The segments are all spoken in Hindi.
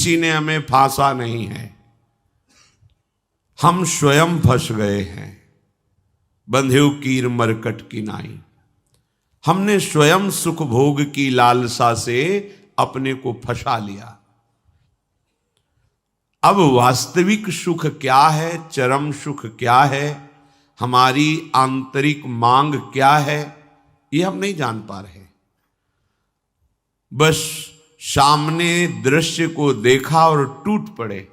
किसी ने हमें फांसा नहीं है, हम स्वयं फंस गए हैं। बंधेउ कीर मरकट की नाई, हमने स्वयं सुख भोग की लालसा से अपने को फंसा लिया। अब वास्तविक सुख क्या है, चरम सुख क्या है, हमारी आंतरिक मांग क्या है, ये हम नहीं जान पा रहे। बस सामने दृश्य को देखा और टूट पड़े,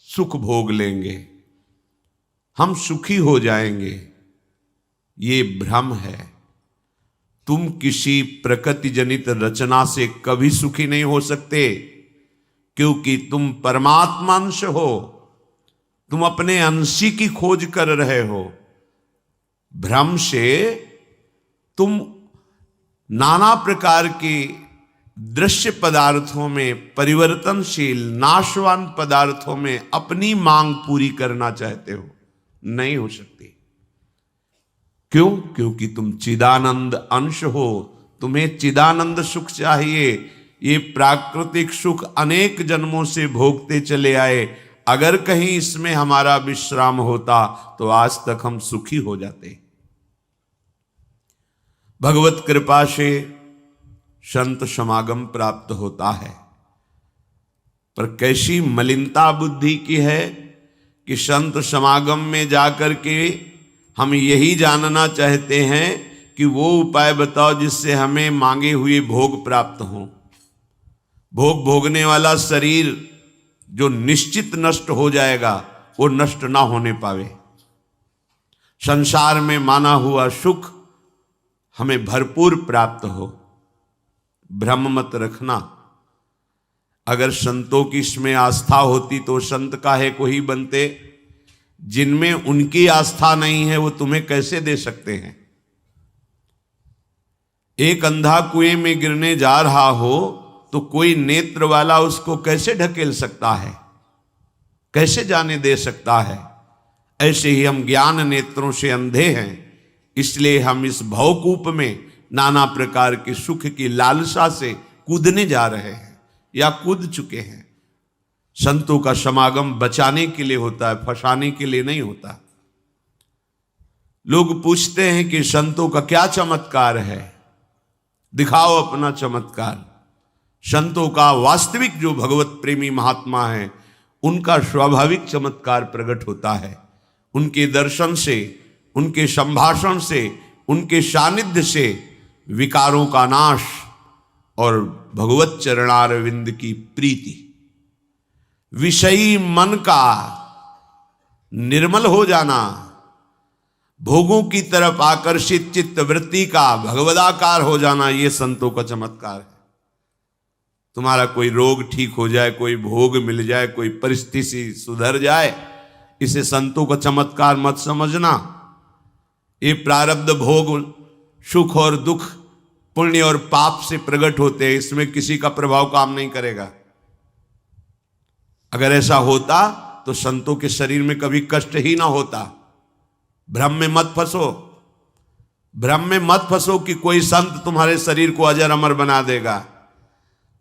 सुख भोग लेंगे, हम सुखी हो जाएंगे। ये भ्रम है। तुम किसी प्रकृति जनित रचना से कभी सुखी नहीं हो सकते, क्योंकि तुम परमात्मा अंश हो, तुम अपने अंशी की खोज कर रहे हो। भ्रम से तुम नाना प्रकार के दृश्य पदार्थों में, परिवर्तनशील नाशवान पदार्थों में अपनी मांग पूरी करना चाहते हो, नहीं हो सकती। क्यों? क्योंकि तुम चिदानंद अंश हो, तुम्हें चिदानंद सुख चाहिए। ये प्राकृतिक सुख अनेक जन्मों से भोगते चले आए, अगर कहीं इसमें हमारा विश्राम होता तो आज तक हम सुखी हो जाते। भगवत कृपा से संत समागम प्राप्त होता है, पर कैसी मलिनता बुद्धि की है कि संत समागम में जाकर के हम यही जानना चाहते हैं कि वो उपाय बताओ जिससे हमें मांगे हुए भोग प्राप्त हों। भोग भोगने वाला शरीर जो निश्चित नष्ट हो जाएगा, वो नष्ट ना होने पावे। संसार में माना हुआ सुख हमें भरपूर प्राप्त हो। भ्रम मत रखना। अगर संतों की इसमें आस्था होती तो संत काहे को ही बनते। जिनमें उनकी आस्था नहीं है वो तुम्हें कैसे दे सकते हैं। एक अंधा कुएं में गिरने जा रहा हो तो कोई नेत्र वाला उसको कैसे ढकेल सकता है, कैसे जाने दे सकता है। ऐसे ही हम ज्ञान नेत्रों से अंधे हैं, इसलिए हम इस भवकूप में नाना प्रकार के सुख की लालसा से कूदने जा रहे हैं या कूद चुके हैं। संतों का समागम बचाने के लिए होता है, फंसाने के लिए नहीं होता। लोग पूछते हैं कि संतों का क्या चमत्कार है, दिखाओ अपना चमत्कार। संतों का वास्तविक जो भगवत प्रेमी महात्मा है, उनका स्वाभाविक चमत्कार प्रकट होता है। उनके दर्शन से, उनके संभाषण से, उनके सानिध्य से विकारों का नाश और भगवत चरणारविंद की प्रीति, विषयी मन का निर्मल हो जाना, भोगों की तरफ आकर्षित चित्त वृत्ति का भगवदाकार हो जाना, ये संतों का चमत्कार है। तुम्हारा कोई रोग ठीक हो जाए, कोई भोग मिल जाए, कोई परिस्थिति सुधर जाए, इसे संतों का चमत्कार मत समझना। ये प्रारब्ध भोग सुख और दुख, पुण्य और पाप से प्रकट होते हैं, इसमें किसी का प्रभाव काम नहीं करेगा। अगर ऐसा होता तो संतों के शरीर में कभी कष्ट ही ना होता। भ्रम में मत फंसो, भ्रम में मत फंसो कि कोई संत तुम्हारे शरीर को अजर अमर बना देगा,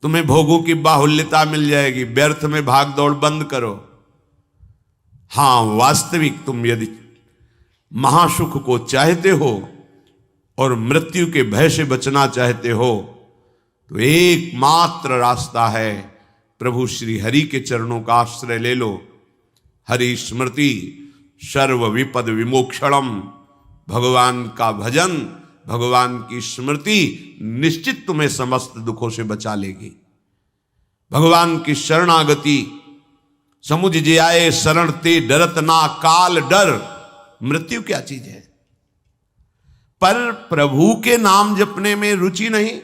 तुम्हें भोगों की बाहुल्यता मिल जाएगी। व्यर्थ में भाग दौड़ बंद करो। हां, वास्तविक तुम यदि महासुख को चाहते हो और मृत्यु के भय से बचना चाहते हो तो एकमात्र रास्ता है, प्रभु श्री हरि के चरणों का आश्रय ले लो। हरि स्मृति सर्व विपद विमोक्षणम। भगवान का भजन, भगवान की स्मृति निश्चित तुम्हें समस्त दुखों से बचा लेगी। भगवान की शरणागति, समुझ जे आए शरण ते डरत ना काल डर। मृत्यु क्या चीज है? पर प्रभु के नाम जपने में रुचि नहीं,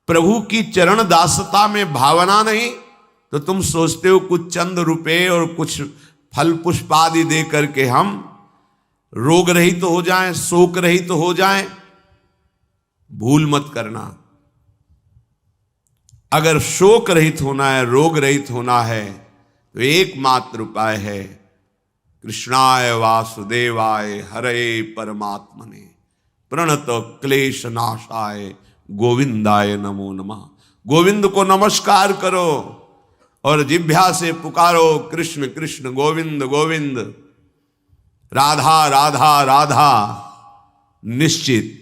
प्रभु की चरण दासता में भावना नहीं, तो तुम सोचते हो कुछ चंद रुपए और कुछ फल पुष्प आदि दे करके हम रोग रहित तो हो जाएं, शोक रहित तो हो जाएं। भूल मत करना। अगर शोक रहित होना है, रोग रहित होना है, तो एकमात्र उपाय है कृष्णाय वासुदेवाय हरे परमात्मने प्रणत क्लेश नाशाय गोविंदाय नमो नमः। गोविंद को नमस्कार करो, और जिह्वा से पुकारो कृष्ण कृष्ण गोविंद गोविंद, राधा राधा राधा, निश्चित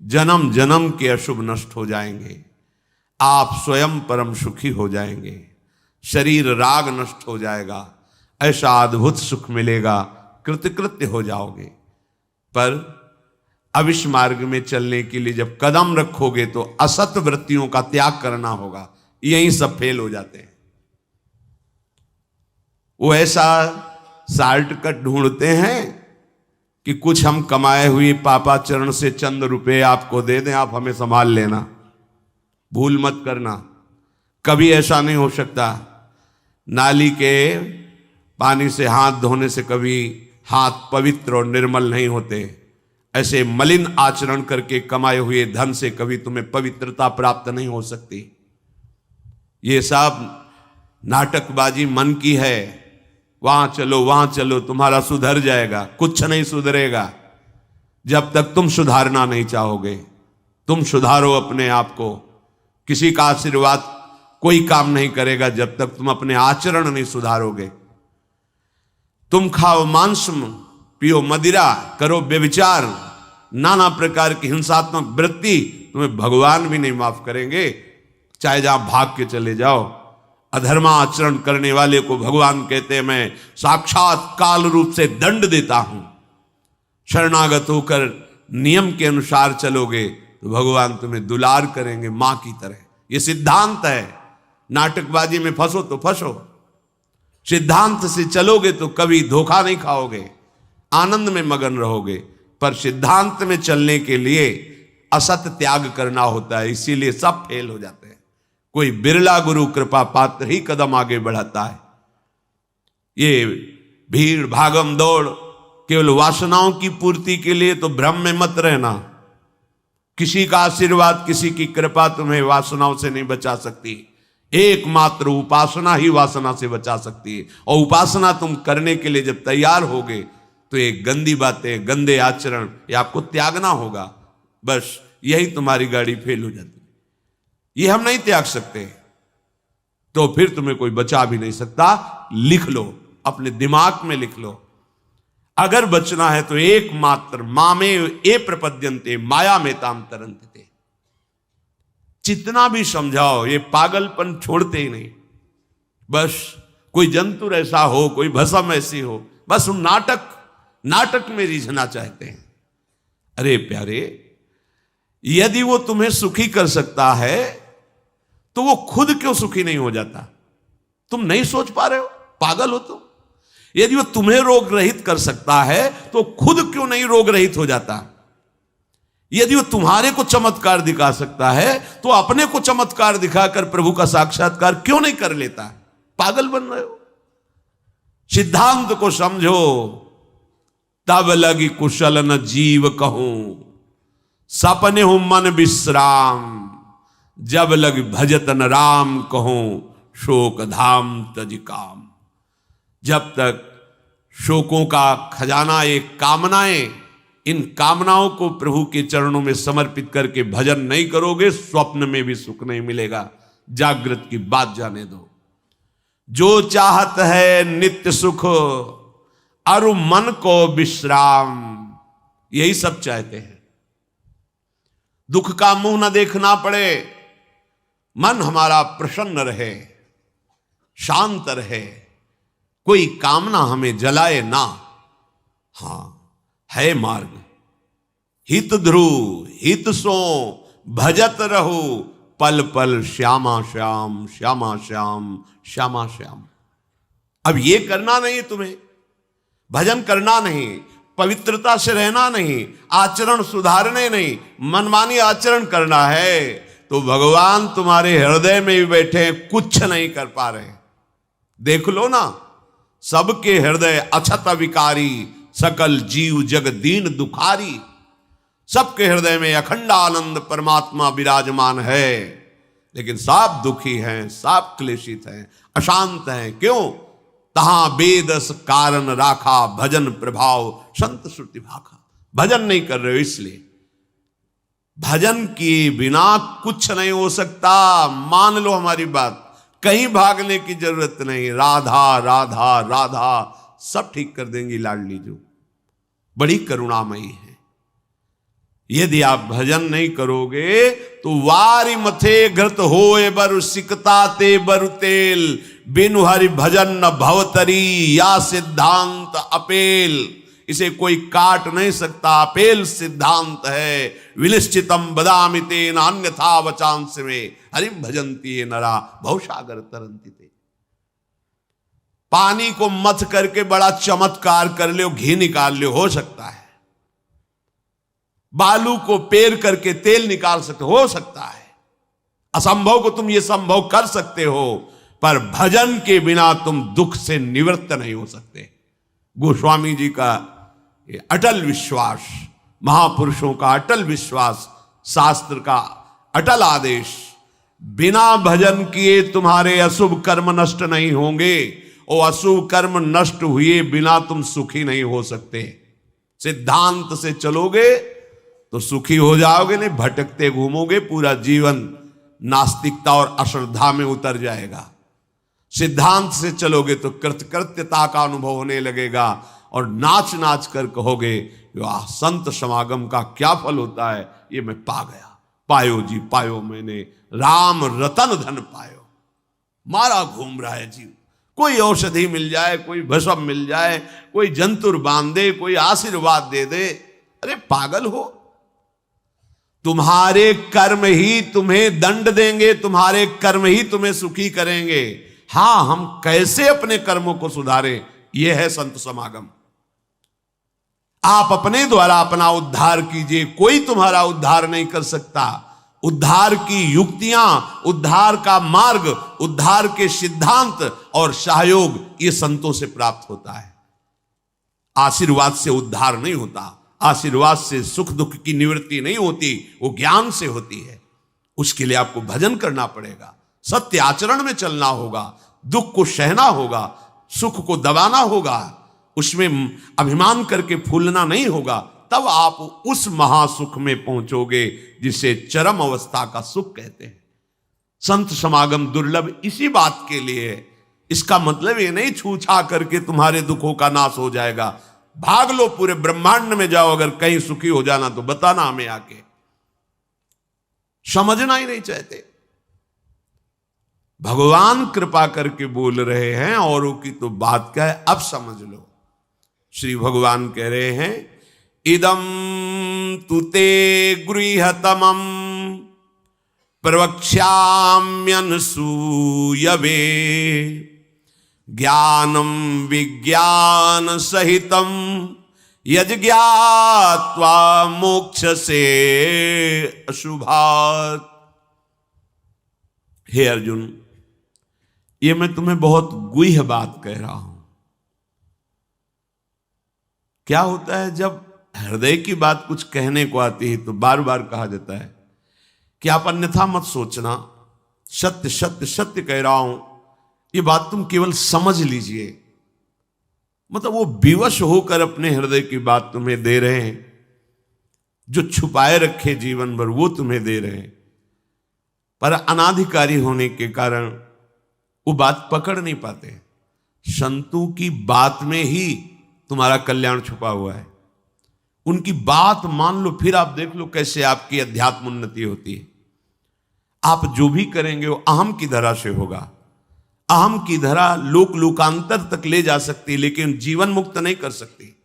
जन्म जन्म के अशुभ नष्ट हो जाएंगे। आप स्वयं परम सुखी हो जाएंगे, शरीर राग नष्ट हो जाएगा, ऐसा अद्भुत सुख मिलेगा, कृतकृत्य हो जाओगे। पर अब इस मार्ग में चलने के लिए जब कदम रखोगे तो असत वृत्तियों का त्याग करना होगा। यहीं सब फेल हो जाते हैं। वो ऐसा शॉर्टकट ढूंढते हैं कि कुछ हम कमाए हुए पापाचरण से चंद रुपए आपको दे दें, आप हमें संभाल लेना, भूल मत करना। कभी ऐसा नहीं हो सकता। नाली के पानी से हाथ धोने से कभी हाथ पवित्र और निर्मल नहीं होते। ऐसे मलिन आचरण करके कमाए हुए धन से कभी तुम्हें पवित्रता प्राप्त नहीं हो सकती। ये सब नाटकबाजी मन की है। वहां चलो तुम्हारा सुधर जाएगा। कुछ नहीं सुधरेगा जब तक तुम सुधारना नहीं चाहोगे। तुम सुधारो अपने आप को। किसी का आशीर्वाद कोई काम नहीं करेगा जब तक तुम अपने आचरण नहीं सुधारोगे। तुम खाओ मांस, पियो मदिरा, करो व्यभिचार, नाना प्रकार की हिंसात्मक वृत्ति, तुम्हें भगवान भी नहीं माफ करेंगे, चाहे जहां भाग के चले जाओ। अधर्मा आचरण करने वाले को भगवान कहते हैं मैं साक्षात काल रूप से दंड देता हूं। शरणागत होकर नियम के अनुसार चलोगे तो भगवान तुम्हें दुलार करेंगे मां की तरह। यह सिद्धांत है। नाटकबाजी में फंसो तो फंसो, सिद्धांत से चलोगे तो कभी धोखा नहीं खाओगे, आनंद में मगन रहोगे। पर सिद्धांत में चलने के लिए असत त्याग करना होता है, इसीलिए सब फेल हो जाते हैं। कोई बिरला गुरु कृपा पात्र ही कदम आगे बढ़ाता है। ये भीड़ भागम दौड़ केवल वासनाओं की पूर्ति के लिए तो भ्रम में मत रहना। किसी का आशीर्वाद, किसी की कृपा तुम्हें वासनाओं से नहीं बचा सकती। एकमात्र उपासना ही वासना से बचा सकती है। और उपासना तुम करने के लिए जब तैयार होगे तो ये गंदी बातें, गंदे आचरण, ये आपको त्यागना होगा। बस यही तुम्हारी गाड़ी फेल हो जाती है। ये हम नहीं त्याग सकते तो फिर तुम्हें कोई बचा भी नहीं सकता। लिख लो, अपने दिमाग में लिख लो। अगर बचना है तो एकमात्र मामे ए प्रपद्यन्ते माया में ताम तरंते। जितना भी समझाओ ये पागलपन छोड़ते ही नहीं। बस कोई जंतु ऐसा हो, कोई भस्म ऐसी हो, बस उन नाटक में रिझना चाहते हैं। अरे प्यारे, यदि वो तुम्हें सुखी कर सकता है तो वो खुद क्यों सुखी नहीं हो जाता? तुम नहीं सोच पा रहे हो? पागल हो तुम। यदि वो तुम्हें रोग रहित कर सकता है तो खुद क्यों नहीं रोग रहित हो जाता? यदि वो तुम्हारे को चमत्कार दिखा सकता है तो अपने को चमत्कार दिखाकर प्रभु का साक्षात्कार क्यों नहीं कर लेता? पागल बन रहे हो। सिद्धांत को समझो। तब लगी कुशल न जीव कहूं, सपने हूं मन विश्राम, जब लग भजत न राम कहूं, शोक धाम तज काम। जब तक शोकों का खजाना एक कामनाएं, इन कामनाओं को प्रभु के चरणों में समर्पित करके भजन नहीं करोगे, स्वप्न में भी सुख नहीं मिलेगा। जागृत की बात जाने दो। जो चाहत है नित्य सुख, अरु मन को विश्राम, यही सब चाहते हैं। दुख का मुंह न देखना पड़े, मन हमारा प्रसन्न रहे, शांत रहे, कोई कामना हमें जलाए ना। हां, है मार्ग। हित ध्रुव हित सो भजत रहो, पल पल श्यामा श्याम श्यामा श्याम श्यामा श्याम। अब ये करना नहीं, तुम्हें भजन करना नहीं, पवित्रता से रहना नहीं, आचरण सुधारने नहीं, मनमानी आचरण करना है तो भगवान तुम्हारे हृदय में भी बैठे हैं, कुछ नहीं कर पा रहे। देख लो ना, सबके हृदय अछत विकारी, सकल जीव जग दीन दुखारी। सबके हृदय में अखंड आनंद परमात्मा विराजमान है, लेकिन सब दुखी हैं, सब क्लेशित हैं, अशांत हैं। क्यों? तहां बेदस कारण राखा, भजन प्रभाव संत श्रुति भाखा। भजन नहीं कर रहे हो इसलिए। भजन किए बिना कुछ नहीं हो सकता। मान लो हमारी बात, कहीं भागने की जरूरत नहीं। राधा राधा राधा सब ठीक कर देंगी लाडली जो, बड़ी करुणामयी है। यदि आप भजन नहीं करोगे तो वारी मथे घृत होए बरु सिकता ते बरु तेल, बिनु हरि भजन न भवतरी या सिद्धांत अपेल। इसे कोई काट नहीं सकता, अपेल सिद्धांत है। विनिश्चितम बदामि तेन अन्यथा वचांस में हरिम भजंती ये नरा भवसागर तरंती ते। पानी को मथ करके बड़ा चमत्कार कर लो, घी निकाल लो, हो सकता है। बालू को पेर करके तेल निकाल सकते हो सकता है। असंभव को तुम ये संभव कर सकते हो, पर भजन के बिना तुम दुख से निवृत्त नहीं हो सकते। गोस्वामी जी का ये अटल विश्वास, महापुरुषों का अटल विश्वास, शास्त्र का अटल आदेश, बिना भजन किए तुम्हारे अशुभ कर्म नष्ट नहीं होंगे, और अशुभ कर्म नष्ट हुए बिना तुम सुखी नहीं हो सकते। सिद्धांत से चलोगे तो सुखी हो जाओगे, नहीं भटकते घूमोगे, पूरा जीवन नास्तिकता और अश्रद्धा में उतर जाएगा। सिद्धांत से चलोगे तो कृतकृत्यता का अनुभव होने लगेगा, और नाच नाच कर कहोगे वाह संत समागम का क्या फल होता है, ये मैं पा गया। पायो जी पायो मैंने राम रतन धन पायो। मारा घूम रहा है जीव, कोई औषधि मिल जाए, कोई भस्म मिल जाए, कोई जंतुर बांध दे, कोई आशीर्वाद दे दे, अरे पागल हो। तुम्हारे कर्म ही तुम्हें दंड देंगे, तुम्हारे कर्म ही तुम्हें सुखी करेंगे। हां, हम कैसे अपने कर्मों को सुधारें, यह है संत समागम। आप अपने द्वारा अपना उद्धार कीजिए, कोई तुम्हारा उद्धार नहीं कर सकता। उद्धार की युक्तियां, उद्धार का मार्ग, उद्धार के सिद्धांत और सहयोग ये संतों से प्राप्त होता है। आशीर्वाद से उद्धार नहीं होता, आशीर्वाद से सुख दुख की निवृत्ति नहीं होती, वो ज्ञान से होती है। उसके लिए आपको भजन करना पड़ेगा, सत्य आचरण में चलना होगा, दुख को सहना होगा, सुख को दबाना होगा, उसमें अभिमान करके फूलना नहीं होगा। तब आप उस महासुख में पहुंचोगे जिसे चरम अवस्था का सुख कहते हैं। संत समागम दुर्लभ इसी बात के लिए है। इसका मतलब ये नहीं छूछा करके तुम्हारे दुखों का नाश हो जाएगा। भाग लो, पूरे ब्रह्मांड में जाओ, अगर कहीं सुखी हो जाना तो बताना हमें आके। समझना ही नहीं चाहते। भगवान कृपा करके बोल रहे हैं, औरों की तो बात क्या है, अब समझ लो। श्री भगवान कह रहे हैं इदं तुते गृहतमं प्रवक्ष्याम्यनसूयवे ज्ञानम विज्ञान सहितम यज्ञात्वा मोक्ष से अशुभात्। हे अर्जुन, ये मैं तुम्हें बहुत गुह्य बात कह रहा हूं। क्या होता है जब हृदय की बात कुछ कहने को आती है तो बार बार कहा जाता है कि आप अन्यथा मत सोचना, सत्य सत्य सत्य कह रहा हूं, ये बात तुम केवल समझ लीजिए। मतलब वो विवश होकर अपने हृदय की बात तुम्हें दे रहे हैं, जो छुपाए रखे जीवन भर वो तुम्हें दे रहे हैं, पर अनाधिकारी होने के कारण वो बात पकड़ नहीं पाते। संतों की बात में ही तुम्हारा कल्याण छुपा हुआ है। उनकी बात मान लो, फिर आप देख लो कैसे आपकी अध्यात्म उन्नति होती है। आप जो भी करेंगे वो अहम की धरा से होगा। अहम की धरा लोक लोकांतर तक ले जा सकती, लेकिन जीवन मुक्त नहीं कर सकती।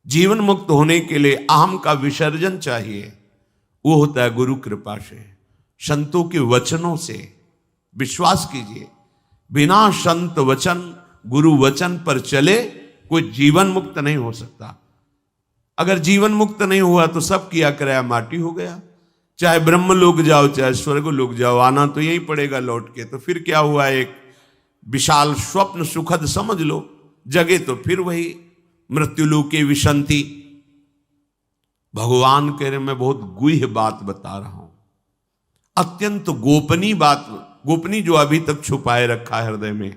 जीवन मुक्त होने के लिए अहम का विसर्जन चाहिए। वो होता है गुरु कृपा से, संतों के वचनों से। विश्वास कीजिए, बिना संत वचन गुरु वचन पर चले कोई जीवन मुक्त नहीं हो सकता। अगर जीवन मुक्त नहीं हुआ तो सब किया कराया माटी हो गया। चाहे ब्रह्म लोक जाओ चाहे स्वर्ग लोक जाओ, आना तो यही पड़ेगा लौट के। तो फिर क्या हुआ, एक विशाल स्वप्न सुखद समझ लो, जगे तो फिर वही मृत्युलोके विशंति। भगवान कह रहे मैं बहुत गुह्य बात बता रहा हूं, अत्यंत गोपनीय बात, गोपनीय जो अभी तक छुपाए रखा है हृदय में।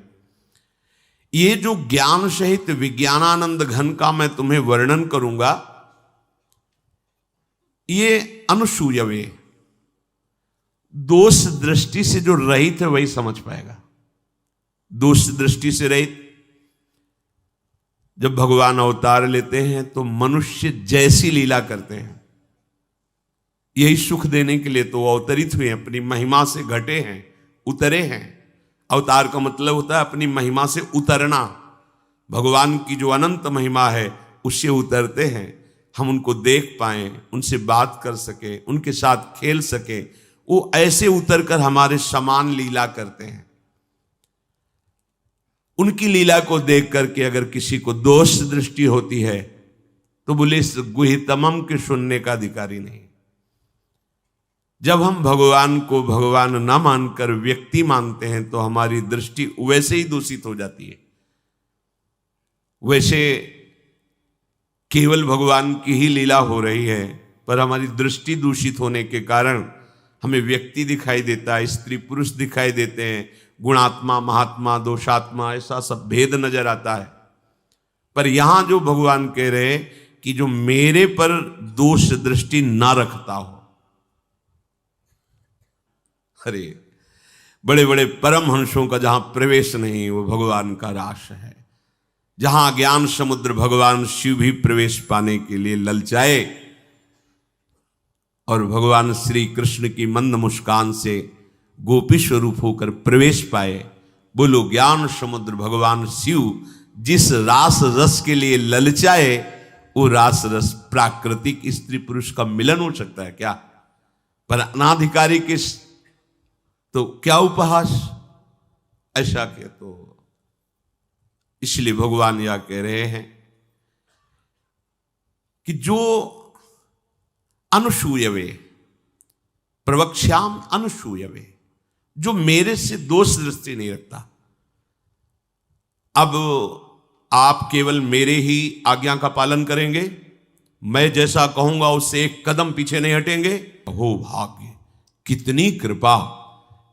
ये जो ज्ञान सहित विज्ञानानंद घन का मैं तुम्हें वर्णन करूंगा, ये अनुसूयवे दोष दृष्टि से जो रहित है वही समझ पाएगा। दोष दृष्टि से रहित, जब भगवान अवतार लेते हैं तो मनुष्य जैसी लीला करते हैं। यही सुख देने के लिए तो वो अवतरित हुए, अपनी महिमा से घटे हैं, उतरे हैं। अवतार का मतलब होता है अपनी महिमा से उतरना। भगवान की जो अनंत महिमा है उससे उतरते हैं, हम उनको देख पाएं, उनसे बात कर सके, उनके साथ खेल सके। वो ऐसे उतर कर हमारे समान लीला करते हैं। उनकी लीला को देख करके अगर किसी को दोष दृष्टि होती है तो बोले इस गुहितमम के सुनने का अधिकारी नहीं। जब हम भगवान को भगवान न मानकर व्यक्ति मानते हैं तो हमारी दृष्टि वैसे ही दूषित हो जाती है। वैसे केवल भगवान की ही लीला हो रही है, पर हमारी दृष्टि दूषित होने के कारण हमें व्यक्ति दिखाई देता है, स्त्री पुरुष दिखाई देते हैं, गुणात्मा महात्मा दोषात्मा ऐसा सब भेद नजर आता है। पर यहां जो भगवान कह रहे कि जो मेरे पर दोष दृष्टि ना रखता हो, अरे बड़े बड़े परमहंसों का जहां प्रवेश नहीं वो भगवान का रास है। जहां ज्ञान समुद्र भगवान शिव भी प्रवेश पाने के लिए ललचाए और भगवान श्री कृष्ण की मंद मुस्कान से गोपी स्वरूप होकर प्रवेश पाए। बोलो ज्ञान समुद्र भगवान शिव जिस रास रस के लिए ललचाए, वो रास रस प्राकृतिक स्त्री पुरुष का मिलन हो सकता है क्या? पर अनाधिकारी के तो क्या उपहास, ऐसा क्या? तो इसलिए भगवान यह कह रहे हैं कि जो अनुसूयवे प्रवक्ष्याम अनुसूयवे, जो मेरे से दोष दृष्टि नहीं रखता। अब आप केवल मेरे ही आज्ञा का पालन करेंगे, मैं जैसा कहूंगा उससे एक कदम पीछे नहीं हटेंगे। हो भाग्य, कितनी कृपा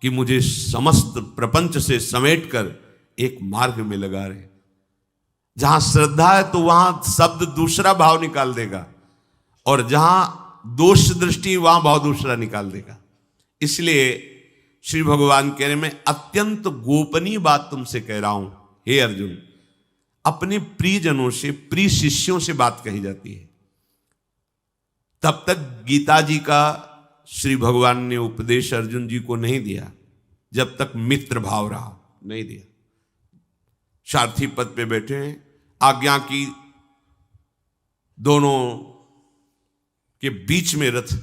कि मुझे समस्त प्रपंच से समेटकर एक मार्ग में लगा रहे। जहां श्रद्धा है तो वहां शब्द दूसरा भाव निकाल देगा, और जहां दोष दृष्टि वहां भाव दूसरा निकाल देगा। इसलिए श्री भगवान कह रहे, मैं अत्यंत गोपनीय बात तुमसे कह रहा हूं हे अर्जुन। अपने प्रियजनों से, प्रिय शिष्यों से बात कही जाती है। तब तक गीता जी का श्री भगवान ने उपदेश अर्जुन जी को नहीं दिया जब तक मित्र भाव रहा, नहीं दिया। सारथी पद पे बैठे हैं, आज्ञा की दोनों के बीच में रथ,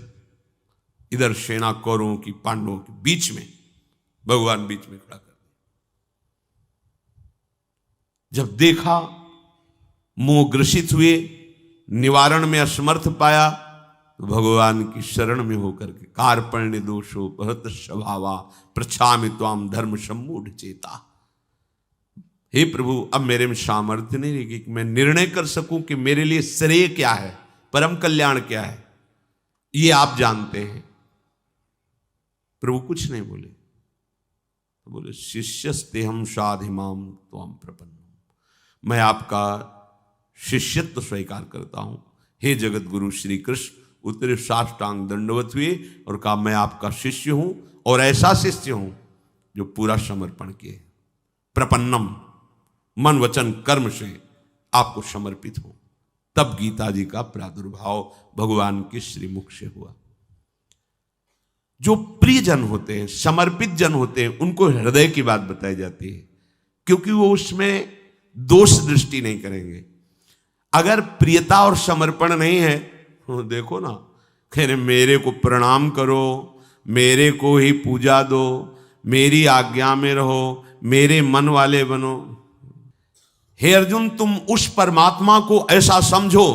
इधर सेना कौरवों की पांडवों के बीच में, भगवान बीच में खड़ा कर दिया। जब देखा मोह ग्रसित हुए, निवारण में असमर्थ पाया, तो भगवान की शरण में होकर के कार्पण्य दोषो परत स्वभावा प्रछामि त्वाम धर्म सम्मूढ़ चेता। हे प्रभु, अब मेरे में सामर्थ्य नहीं रहेगी कि मैं निर्णय कर सकूं कि मेरे लिए श्रेय क्या है, परम कल्याण क्या है, ये आप जानते हैं। प्रभु कुछ नहीं बोले, तो बोले शिष्यस्ते हम साधिमाम त्वाम प्रपन्नम, मैं आपका शिष्यत्व स्वीकार करता हूं। हे जगत गुरु श्री कृष्ण उतरे साष्टांग दंडवत हुए और कहा, मैं आपका शिष्य हूं, और ऐसा शिष्य हूं जो पूरा समर्पण किए, प्रपन्नम, मन वचन कर्म से आपको समर्पित हो। तब गीता जी का प्रादुर्भाव भगवान के श्रीमुख से हुआ। जो प्रिय जन होते हैं, समर्पित जन होते हैं, उनको हृदय की बात बताई जाती है, क्योंकि वो उसमें दोष दृष्टि नहीं करेंगे। अगर प्रियता और समर्पण नहीं है, तो देखो ना, कह रहे मेरे को प्रणाम करो, मेरे को ही पूजा दो, मेरी आज्ञा में रहो, मेरे मन वाले बनो। हे अर्जुन, तुम उस परमात्मा को ऐसा समझो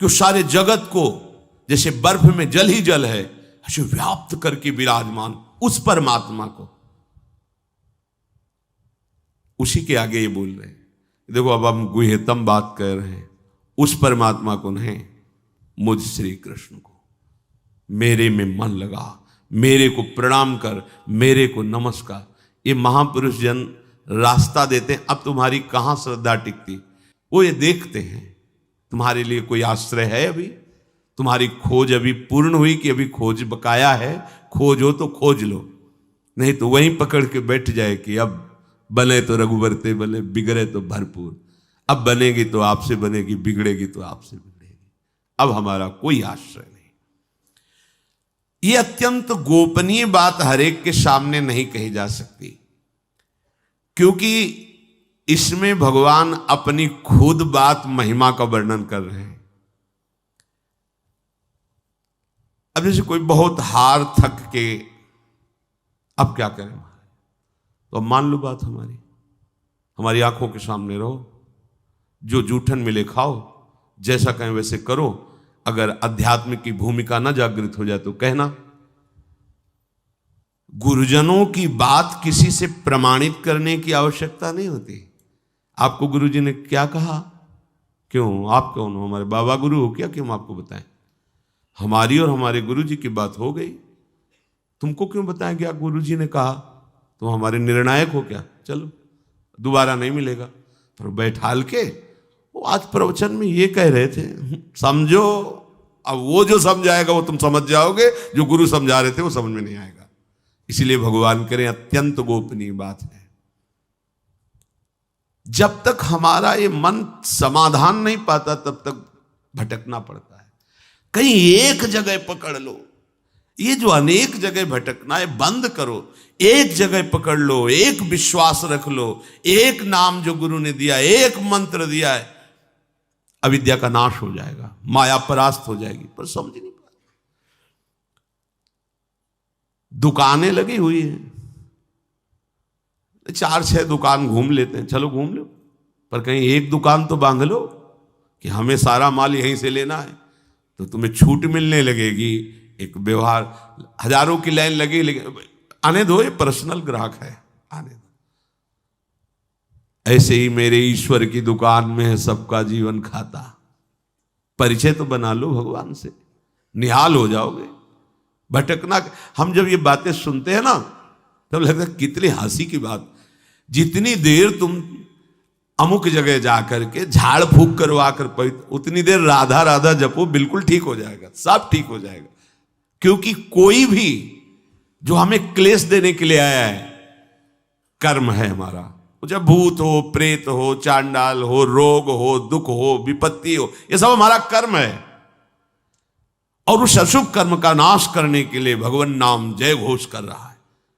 कि उस सारे जगत को जैसे बर्फ में जल ही जल है ऐसे व्याप्त करके विराजमान उस परमात्मा को, उसी के आगे ये बोल रहे हैं। देखो, अब हम गुह्यतम बात कर रहे हैं, उस परमात्मा को नहीं, मुझ श्री कृष्ण को। मेरे में मन लगा, मेरे को प्रणाम कर, मेरे को नमस्कार। ये महापुरुष जन रास्ता देते हैं। अब तुम्हारी कहां श्रद्धा टिकती, वो ये देखते हैं तुम्हारे लिए कोई आश्रय है, अभी तुम्हारी खोज अभी पूर्ण हुई कि अभी खोज बकाया है, खोजो तो खोज लो, नहीं तो वहीं पकड़ के बैठ जाए कि अब बने तो रघुवर ते बने, बिगड़े तो भरपूर। अब बनेगी तो आपसे बनेगी, बिगड़ेगी तो आपसे बिगड़ेगी, अब हमारा कोई आश्रय नहीं। ये अत्यंत गोपनीय बात हर एक के सामने नहीं कही जा सकती, क्योंकि इसमें भगवान अपनी खुद बात महिमा का वर्णन कर रहे हैं। अब जैसे कोई बहुत हार थक के अब क्या करें, तो अब मान लो बात हमारी आंखों के सामने रहो, जो जूठन मिले खाओ, जैसा कहें वैसे करो। अगर अध्यात्म की भूमिका न जागृत हो जाए तो कहना। गुरुजनों की बात किसी से प्रमाणित करने की आवश्यकता नहीं होती। आपको गुरुजी ने क्या कहा, क्यों आप कौन हो, हमारे बाबा गुरु हो क्या कि हम आपको बताएं? हमारी और हमारे गुरुजी की बात हो गई, तुमको क्यों बताएं क्या गुरुजी ने कहा? तुम हमारे निर्णायक हो क्या? चलो दोबारा नहीं मिलेगा। पर बैठाल के वो आज प्रवचन में ये कह रहे थे, समझो। अब वो जो समझाएगा वो तुम समझ जाओगे, जो गुरु समझा रहे थे वो समझ में नहीं आएगा। इसीलिए भगवान करें अत्यंत गोपनीय बात है। जब तक हमारा ये मन समाधान नहीं पाता तब तक भटकना पड़ता है। कहीं एक जगह पकड़ लो, ये जो अनेक जगह भटकना है बंद करो। एक जगह पकड़ लो, एक विश्वास रख लो, एक नाम जो गुरु ने दिया, एक मंत्र दिया है, अविद्या का नाश हो जाएगा, माया परास्त हो जाएगी। पर समझ नहीं पा, दुकानें लगी हुई हैं, 4-6 दुकान घूम लेते हैं, चलो घूम लो, पर कहीं एक दुकान तो बांध लो कि हमें सारा माल यहीं से लेना है, तो तुम्हें छूट मिलने लगेगी। एक व्यवहार, हजारों की लाइन लगी, लेकिन आने दो, ये पर्सनल ग्राहक है, आने दो। ऐसे ही मेरे ईश्वर की दुकान में है सबका जीवन खाता। परिचय तो बना लो भगवान से, निहाल हो जाओगे। भटकना, हम जब ये बातें सुनते हैं ना तब लगता है कितनी हंसी की बात। जितनी देर तुम अमुक जगह जाकर के झाड़ फूक करवा कर उतनी देर राधा राधा जपो, बिल्कुल ठीक हो जाएगा, सब ठीक हो जाएगा। क्योंकि कोई भी जो हमें क्लेश देने के लिए आया है, कर्म है हमारा। जब भूत हो, प्रेत हो, चांडाल हो, रोग हो, दुख हो, विपत्ति हो, ये सब हमारा कर्म है। और उस अशुभ कर्म का नाश करने के लिए भगवान नाम जय घोष कर रहा है।